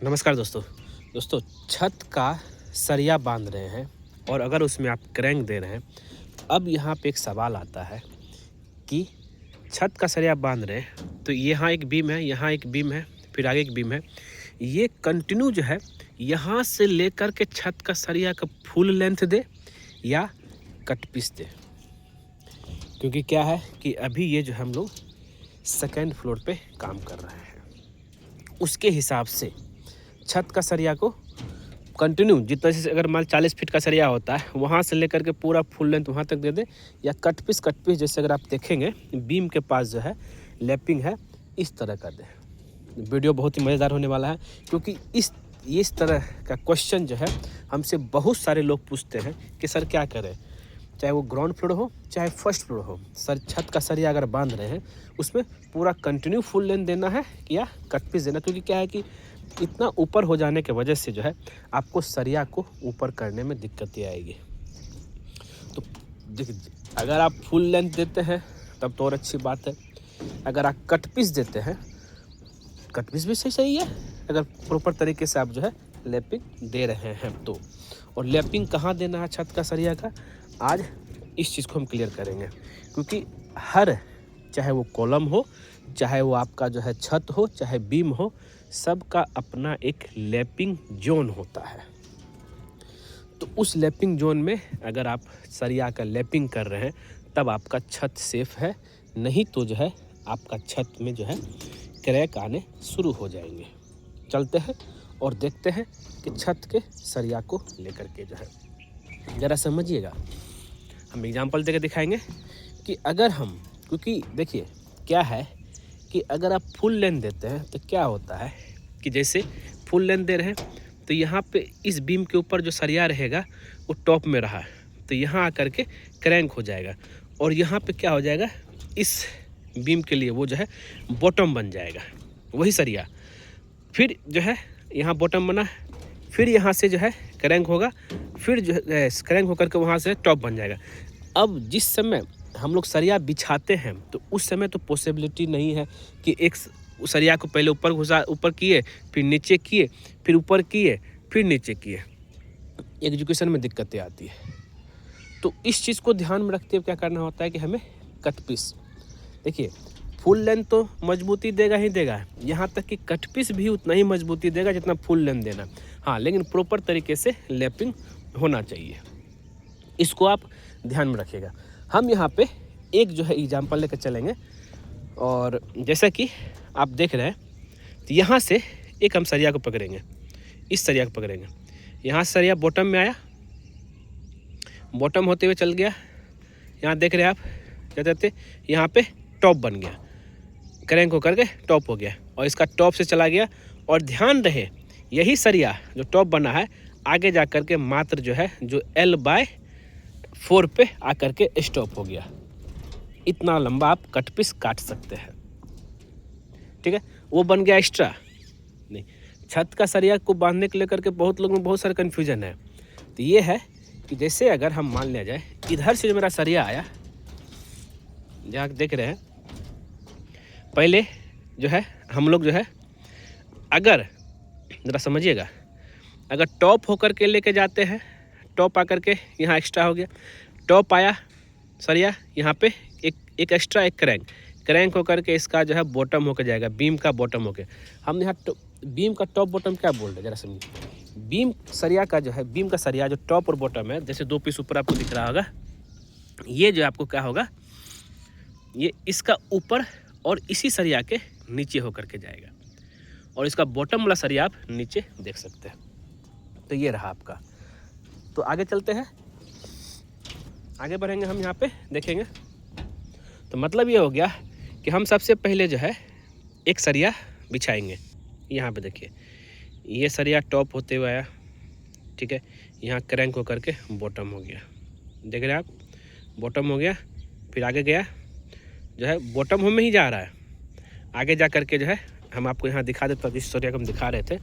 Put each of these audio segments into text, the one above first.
नमस्कार दोस्तों छत का सरिया बांध रहे हैं और अगर उसमें आप क्रैंक दे रहे हैं। अब यहाँ पे एक सवाल आता है कि छत का सरिया बांध रहे हैं तो यहाँ एक बीम है, यहाँ एक बीम है, फिर आगे एक बीम है। ये कंटिन्यू जो है यहाँ से लेकर के छत का सरिया का फुल लेंथ दे या कट पीस दे, क्योंकि क्या है कि अभी ये जो हम लोग सेकेंड फ्लोर पे काम कर रहे हैं। उसके हिसाब से छत का सरिया को कंटिन्यू जितना से अगर मान 40 फीट का सरिया होता है वहाँ से लेकर के पूरा फुल लेंथ वहाँ तक दे दे, या कट पीस जैसे अगर आप देखेंगे बीम के पास जो है लैपिंग है इस तरह का दे। वीडियो बहुत ही मज़ेदार होने वाला है, क्योंकि इस तरह का क्वेश्चन जो है हमसे बहुत सारे लोग पूछते हैं कि सर क्या करें, चाहे वो ग्राउंड फ्लोर हो चाहे फर्स्ट फ्लोर हो, सर छत का सरिया अगर बांध रहे हैं उसमें पूरा कंटिन्यू फुल लेंथ देना है या कट पीस देना। क्योंकि क्या है कि इतना ऊपर हो जाने की वजह से जो है आपको सरिया को ऊपर करने में दिक्कतें आएगी। तो अगर आप फुल लेंथ देते हैं तब तो और अच्छी बात है। अगर आप कट पीस देते हैं, कट पीस भी सही है अगर प्रॉपर तरीके से आप जो है लैपिंग दे रहे हैं तो। और लैपिंग कहाँ देना है छत का सरिया का, आज इस चीज़ को हम क्लियर करेंगे। क्योंकि हर चाहे वो कॉलम हो, चाहे वो आपका जो है छत हो, चाहे बीम हो, सबका अपना एक लैपिंग जोन होता है। तो उस लैपिंग जोन में अगर आप सरिया का लैपिंग कर रहे हैं तब आपका छत सेफ है, नहीं तो जो है आपका छत में जो है क्रैक आने शुरू हो जाएंगे। चलते हैं और देखते हैं कि छत के सरिया को लेकर के जो है ज़रा समझिएगा। हम एग्जांपल देकर दिखाएंगे कि अगर हम, क्योंकि देखिए क्या है कि अगर आप फुल लेंथ देते हैं तो क्या होता है कि जैसे फुल लेंथ दे रहे हैं तो यहाँ पे इस बीम के ऊपर जो सरिया रहेगा वो टॉप में रहा तो यहाँ आकर के क्रैंक हो जाएगा, और यहाँ पे क्या हो जाएगा इस बीम के लिए वो जो है बॉटम बन जाएगा वही सरिया। फिर जो है यहाँ बॉटम बना, फिर यहाँ से जो है क्रैंक होगा, फिर जो है क्रैंक होकर के वहाँ से टॉप बन जाएगा। अब जिस समय हम लोग सरिया बिछाते हैं तो उस समय तो पॉसिबिलिटी नहीं है कि एक सरिया को पहले ऊपर किए, फिर नीचे किए, फिर ऊपर किए, फिर नीचे किए। एग्जीक्यूशन में दिक्कतें आती है। तो इस चीज़ को ध्यान में रखते हुए क्या करना होता है कि हमें कट पीस, देखिए फुल लेंथ तो मजबूती देगा ही देगा, यहाँ तक कि कट पीस भी उतना ही मजबूती देगा जितना फुल लेंथ देना। हाँ, लेकिन प्रॉपर तरीके से लैपिंग होना चाहिए, इसको आप ध्यान में रखिएगा। हम यहाँ पे एक जो है एग्जाम्पल लेकर चलेंगे, और जैसा कि आप देख रहे हैं तो यहाँ से एक हम सरिया को पकड़ेंगे, इस सरिया को पकड़ेंगे, यहाँ सरिया बॉटम में आया, बॉटम होते हुए चल गया, यहाँ देख रहे हैं आप क्या कहते हैं यहाँ पे टॉप बन गया, क्रैंक होकर के टॉप हो गया, और इसका टॉप से चला गया। और ध्यान रहे यही सरिया जो टॉप बना है आगे जा कर के मात्र जो है जो L/4 पे आकर के स्टॉप हो गया। इतना लंबा आप कट पीस काट सकते हैं, ठीक है। वो बन गया एक्स्ट्रा नहीं। छत का सरिया को बांधने को लेकर के बहुत लोगों में बहुत सारा कन्फ्यूजन है। तो ये है कि जैसे अगर हम मान लिया जाए इधर से जो मेरा सरिया आया, जहाँ देख रहे हैं पहले जो है हम लोग जो है अगर ज़रा समझिएगा, अगर टॉप होकर के लेके जाते हैं, टॉप आकर के यहाँ एक्स्ट्रा हो गया, टॉप आया सरिया, यहाँ पे एक एक्स्ट्रा एक क्रैंक होकर के इसका जो है बॉटम होकर जाएगा, बीम का बॉटम होकर। हम यहाँ बीम का टॉप बॉटम क्या बोल रहे हैं ज़रा समझिए। बीम सरिया का जो है, बीम का सरिया जो टॉप और बॉटम है, जैसे दो पीस ऊपर आपको दिख रहा होगा, ये जो आपको क्या होगा ये इसका ऊपर और इसी सरिया के नीचे होकर के जाएगा, और इसका बॉटम वाला सरिया आप नीचे देख सकते हैं। तो ये रहा आपका। तो आगे चलते हैं, आगे बढ़ेंगे, हम यहाँ पे देखेंगे। तो मतलब ये हो गया कि हम सबसे पहले जो है एक सरिया बिछाएंगे। यहाँ पे देखिए ये सरिया टॉप होते हुए आया, ठीक है, यहाँ क्रैंक होकर के बॉटम हो गया, देख रहे हैं आप, बॉटम हो गया, फिर आगे गया जो है बॉटम हो में ही जा रहा है, आगे जा कर के जो है हम आपको यहाँ दिखा देते हैं, जिस सरिया को हम दिखा रहे थे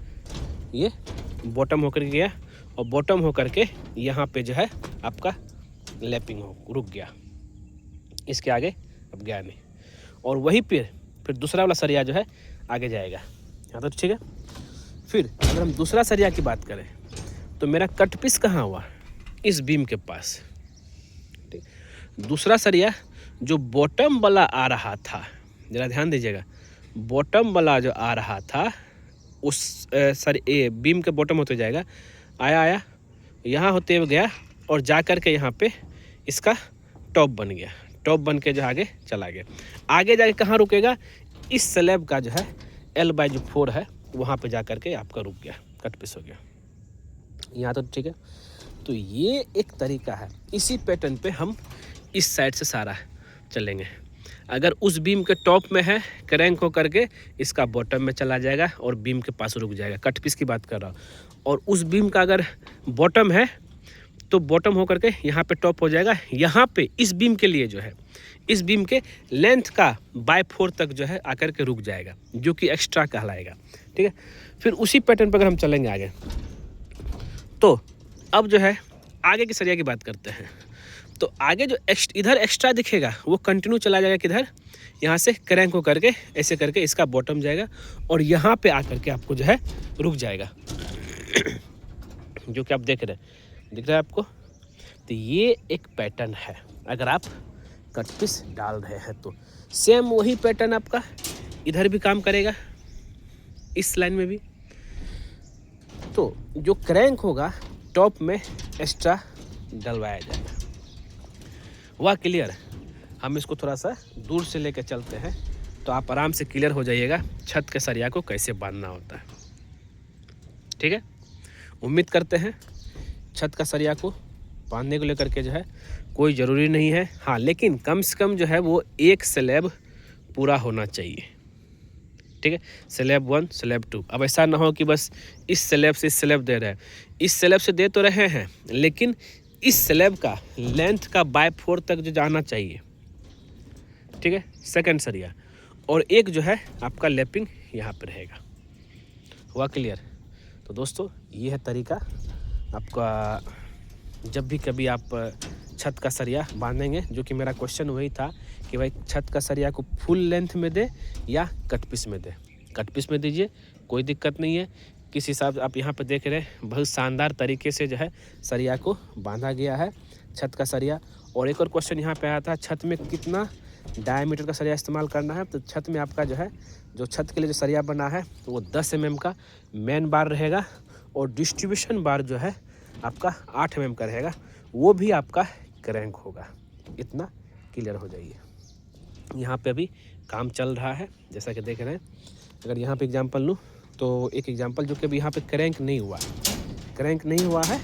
ये बॉटम होकर के गया, और बॉटम होकर के यहाँ पे जो है आपका लैपिंग हो रुक गया, इसके आगे अब गया नहीं। और वही फिर दूसरा वाला सरिया जो है आगे जाएगा, यहाँ तो ठीक है। फिर अगर हम दूसरा सरिया की बात करें तो मेरा कट पीस कहाँ हुआ, इस बीम के पास। ठीक, दूसरा सरिया जो बॉटम वाला आ रहा था, ज़रा ध्यान दीजिएगा, बॉटम वाला जो आ रहा था उस बीम के बॉटम होते जाएगा, आया यहाँ होते हुए गया और जा कर के यहाँ पे इसका टॉप बन गया, टॉप बन के जो आगे चला गया। आगे जाके कहाँ रुकेगा, इस स्लैब का जो है L/4 है वहाँ पे जा कर के आपका रुक गया, कट पीस हो गया। यहाँ तो ठीक है। तो ये एक तरीका है। इसी पैटर्न पे हम इस साइड से सारा चलेंगे। अगर उस बीम के टॉप में है, क्रैंक हो करके इसका बॉटम में चला जाएगा और बीम के पास रुक जाएगा, कट पीस की बात कर रहा हूँ। और उस बीम का अगर बॉटम है तो बॉटम हो करके यहाँ पे टॉप हो जाएगा। यहाँ पे इस बीम के लिए जो है, इस बीम के लेंथ का बाय4 तक जो है आकर के रुक जाएगा, जो कि एक्स्ट्रा कहलाएगा। ठीक है, फिर उसी पैटर्न पर अगर हम चलेंगे आगे, तो अब जो है आगे की सरिया की बात करते हैं। तो आगे जो इधर एक्स्ट्रा दिखेगा वो कंटिन्यू चला जाएगा किधर, यहाँ से क्रैंक हो करके ऐसे करके इसका बॉटम जाएगा और यहाँ पे आकर के आपको जो है रुक जाएगा, जो कि आप देख रहे हैं, दिख रहा है आपको। तो ये एक पैटर्न है अगर आप कट पीस डाल रहे हैं तो। सेम वही पैटर्न आपका इधर भी काम करेगा, इस लाइन में भी। तो जो क्रैंक होगा टॉप में एक्स्ट्रा डलवाया जाएगा। वह क्लियर है। हम इसको थोड़ा सा दूर से लेकर चलते हैं तो आप आराम से क्लियर हो जाइएगा छत के सरिया को कैसे बांधना होता है। ठीक है, उम्मीद करते हैं छत का सरिया को बांधने को लेकर के जो है कोई ज़रूरी नहीं है। हाँ, लेकिन कम से कम जो है वो एक स्लैब पूरा होना चाहिए। ठीक है, स्लैब 1 स्लैब 2। अब ऐसा ना हो कि बस इस स्लैब से इस स्लैब दे रहे हैं, इस स्लैब से दे तो रहे हैं लेकिन इस स्लैब का लेंथ का बाय4 तक जो जाना चाहिए। ठीक है, सेकंड सरिया। और एक जो है आपका लैपिंग यहाँ पे रहेगा। हुआ क्लियर? तो दोस्तों ये है तरीका आपका, जब भी कभी आप छत का सरिया बांधेंगे। जो कि मेरा क्वेश्चन वही था कि भाई छत का सरिया को फुल लेंथ में दे या कट पीस में दे। कट पीस में दीजिए, कोई दिक्कत नहीं है। किस हिसाब से आप यहाँ पे देख रहे हैं, बहुत शानदार तरीके से जो है सरिया को बांधा गया है, छत का सरिया। और एक और क्वेश्चन यहाँ पे आया था, छत में कितना डायमीटर का सरिया इस्तेमाल करना है। तो छत में आपका जो है, जो छत के लिए जो सरिया बना है तो वो 10 mm का मेन बार रहेगा और डिस्ट्रीब्यूशन बार जो है आपका 8 mm का रहेगा, वो भी आपका क्रैंक होगा। इतना क्लियर हो जाइए। यहाँ पे अभी काम चल रहा है जैसा कि देख रहे हैं। अगर यहाँ पे एग्जांपल लूँ तो एक एग्जांपल जो कि अभी यहाँ पे क्रैंक नहीं हुआ है,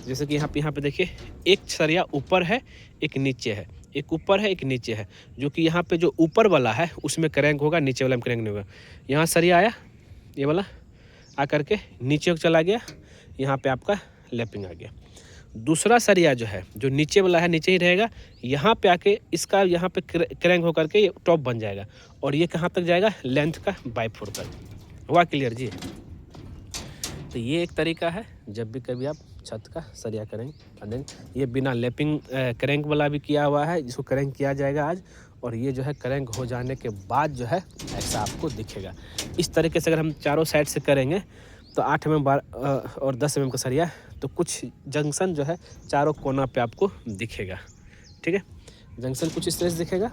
जैसे कि यहाँ पे देखिए एक सरिया ऊपर है एक नीचे है, एक ऊपर है एक नीचे है। जो कि यहाँ पे जो ऊपर वाला है उसमें क्रैंक होगा, नीचे वाला में क्रैंक नहीं होगा। यहाँ सरिया आया, ये वाला आकर के नीचे चला गया, यहाँ पे आपका लैपिंग आ गया। दूसरा सरिया जो है, जो नीचे वाला है नीचे ही रहेगा, यहाँ पे आके इसका यहाँ पे क्रैंक होकर के ये टॉप बन जाएगा और ये कहाँ तक जाएगा, लेंथ का बाय4 तक। हुआ क्लियर जी? तो ये एक तरीका है जब भी कभी आप छत का सरिया करेंगे। ये बिना लैपिंग क्रैंक वाला भी किया हुआ है, जिसको क्रैंक किया जाएगा आज। और ये जो है क्रैंक हो जाने के बाद जो है ऐसा आपको दिखेगा। इस तरीके से अगर हम चारों साइड से करेंगे तो 8 mm बार और 10 mm का सरिया, तो कुछ जंक्शन जो है चारों कोना पे आपको दिखेगा। ठीक है, जंक्शन कुछ इस तरह से दिखेगा,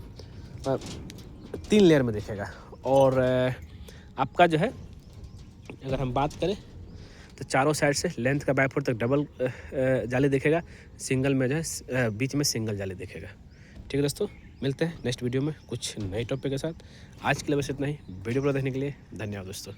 3 लेयर में दिखेगा। और आपका जो है अगर हम बात करें तो चारों साइड से लेंथ का बाय4 तक डबल जाली दिखेगा, सिंगल में जो है बीच में सिंगल जाली दिखेगा। ठीक है दोस्तों, मिलते हैं नेक्स्ट वीडियो में कुछ नए टॉपिक के साथ। आज के लिए बस इतना ही। वीडियो पूरा देखने के लिए धन्यवाद दोस्तों।